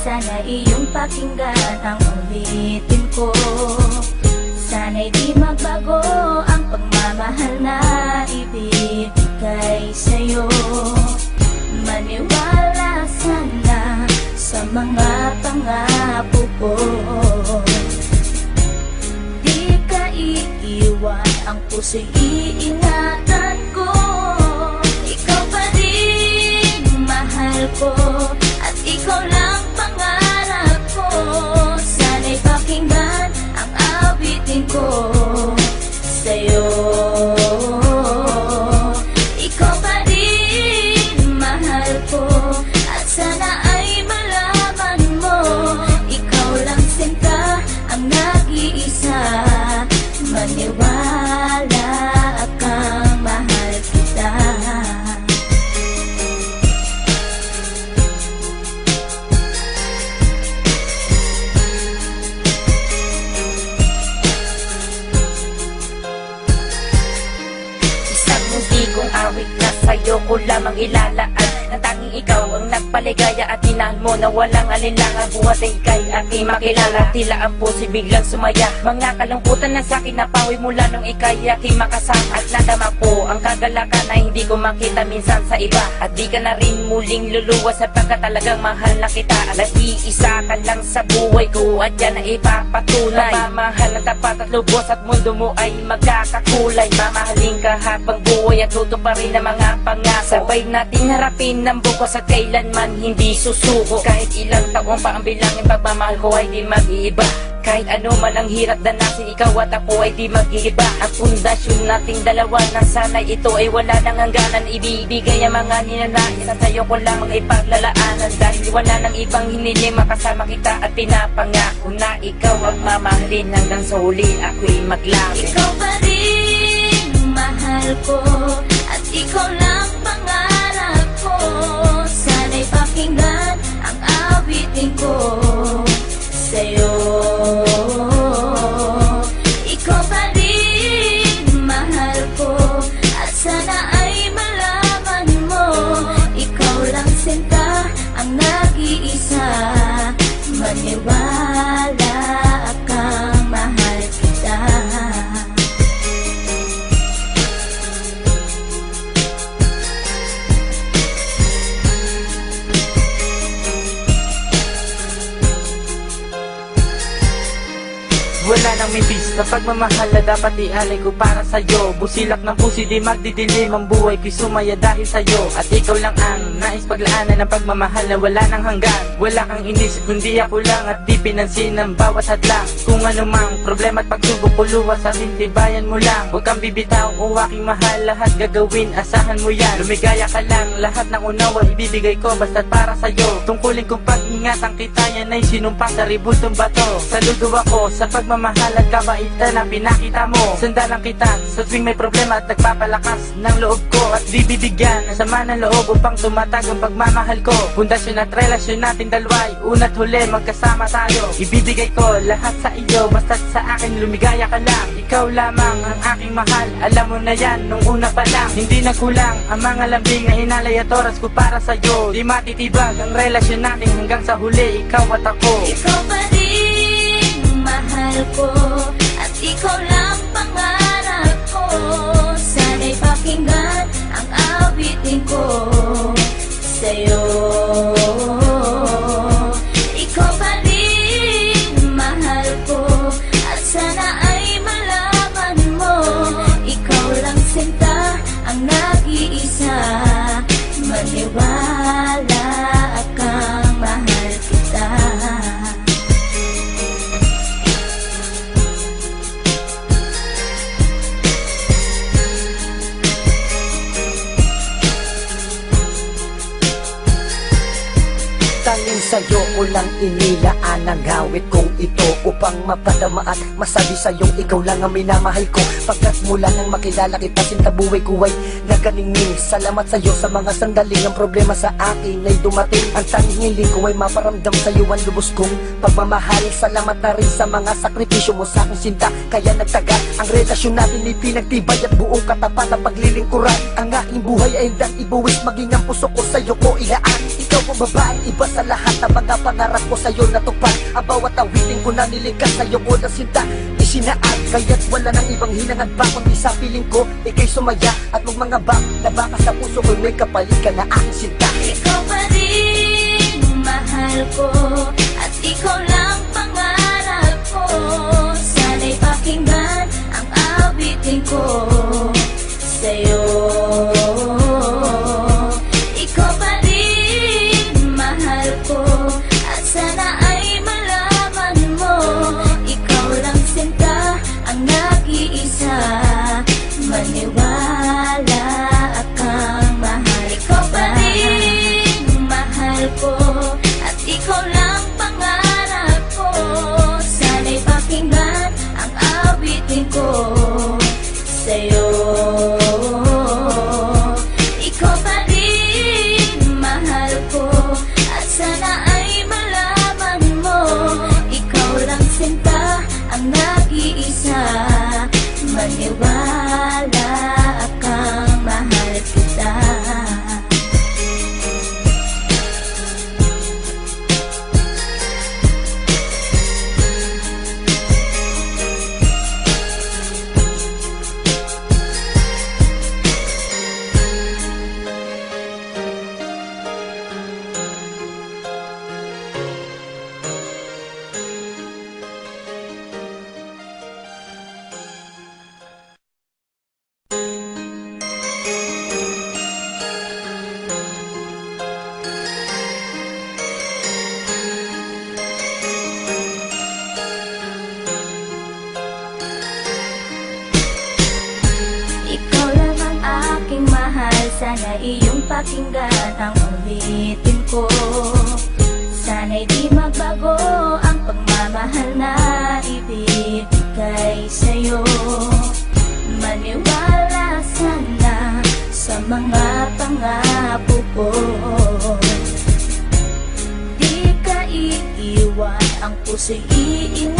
Sana iyong pakinggan ang ulitin ko. Sana'y di magbago ang pagmamahal na ibibigay sa'yo. Maniwala sana sa mga pangako ko. Di ka iiwan, ang puso'y iingatan ko. Ikaw pa rin mahal ko, at ikaw lang pangarap ko. Sana'y pakinggan ang awitin ko sa'yo. Ikaw pa rin mahal ko, at sana ay malaman mo, ikaw lang sinta ang nag-iisa. Maniwala kang mahal kita. Isang hindi kong awit na sa'yo ko lamang ilalaan. Nang tanging ikaw ang nagpaligaya at tinahal mo na walang alinlangan. Buhat ay ika'y aking makilala, tila ang puso'y biglang sumaya. Mga kalungkutan na sa'kin napawi mula nung ika'y aking makasama. At nadama ko ang kagalakan na hindi ko makita minsan sa iba. At di ka na rin muling luluwas sapagkat talagang mahal na kita. Nag-iisa ka lang sa buhay ko at yan ay ipapatunay. Mamahal ng tapat at lubos at mundo mo ay magkakakulay. Mamahalin ka habang buhay at tutuparin ang mga pangako. Sabay natin harapin ng bukos at kailanman hindi susuko. Kahit ilang taong pa ang bilangin, pagmamahal ko ay di mag-iiba. Kahit ano man ang hirap danasin, ikaw at ako ay di mag-iiba. Ang pundasyon nating dalawa na sana'y ito ay wala nang hangganan. Ibibigay ang mga ninanais at sa'yo ko lamang ipaglalaanan. Dahil wala nang ibang hiniling, makasama kita at pinapangako na ikaw ang mamahalin hanggang sa huli ako'y maglapit. Ikaw pa rin mahal ko, at ikaw lang pangarap ko. Sana'y pakinggan ang awitin ko sa'yo. Ikaw pa rin mahal ko, at sana ay malaman mo, ikaw lang sinta ang nag-iisa. Maniwala kang mahal kita. Wala nang mibis na pagmamahal na dapat ialay ko para sa'yo. Busilak ng pusi di magdidilim ang buhay ko'y sumaya dahil sa'yo. At ikaw lang ang nais paglaanan ng pagmamahal na wala nang hanggan. Wala kang inisip kundi ako lang, at di pinansin ang bawat hadlang. Kung anumang problema at pagsubok ko luwas sa tintibayan mo lang. Huwag kang bibitaw o aking mahal, lahat gagawin asahan mo yan. Lumigaya ka lang, lahat ng unawa ibibigay ko basta't para sa'yo. Tungkulin kong pag-ingatan kita, yan ay sinumpa sa ribultong bato. Saludo ako sa pagmamahal at kabaitan na pinakita mo. Sandalang kita sa tuwing may problema at nagpapalakas ng loob ko. At di bibigyan ng sama ng loob upang tumatag ang pagmamahal ko. Pundasyon at relasyon natin dalawa'y una't huli magkasama tayo. Ibibigay ko lahat sa iyo basta't sa akin lumigaya ka lang. Ikaw lamang ang aking mahal, alam mo na yan nung una pa lang. Hindi nagkulang ang mga lambing na inalay at oras ko para sa'yo. Di matitibag ang relasyon natin hanggang sa huli, ikaw at ako. Ikaw pa rin mahal ko, at ikaw lang pangarap ko. Sana'y pakinggan ang awitin ko sa'yo. Ikaw pa rin mahal ko, at sana ay malaman mo, ikaw lang sinta ang nag-iisa. Maniwala kang mahal kita. Tanging sa'yo ko lang inilaan ang awit kong ito, upang mapadama at masabi sa'yong ikaw lang ang minamahal ko. Pagkat mula nang makilala kita, sinta buhay ko ay naganingning. Salamat sa'yo sa mga sandaling ang problema sa akin ay dumating. Ang tanging hiling ko ay maparamdam sa'yo ang lubos kong pagmamahal. Salamat na rin sa mga sakripisyo mo sa aking sinta, kaya nagtagal ang relasyon natin, ipinagtibay at buong katapat ang paglilingkuran. Ang aking buhay ay hindang ibuwis, maging ang puso ko sa'yo ko ilaan. Ikaw ang mong babae, iba sa lahat ng mga pangarap ko sa'yo natupad. Ang bawat awitin ko na nilikas sa'yo ko na sinta isinaad, kaya't wala nang ibang hinangad pa kundi sa piling ko, ikay sumaya at magmangabang na baka sa puso ko'y may kapalit ka na aking sinta. Ikaw pa rin mahal ko, at ikaw lang pangarap ko. Sana'y pakinggan ang awitin ko sa'yo. Ikaw pa rin mahal ko, at sana ay malaman mo, ikaw lang sinta ang nag-iisa. Maniwala kang mahal. Ikaw pa rin mahal ko, at ikaw lang pangarap ko. Sana'y pakinggan ang awitin ko sa'yo. Ikaw pa rin mahal ko, at sana ay malaman mo, ikaw lang sinta ang nag-iisa. Maniwala kang mahal kita. Ikaw lang ang aking mahal, sana iyong pakinggan ang ulitin ko. Sana'y di magbago ang pagmamahal na ibibigay sa'yo. Maniwala sana sa mga pangako ko. Di ka iiwan, ang puso'y iingat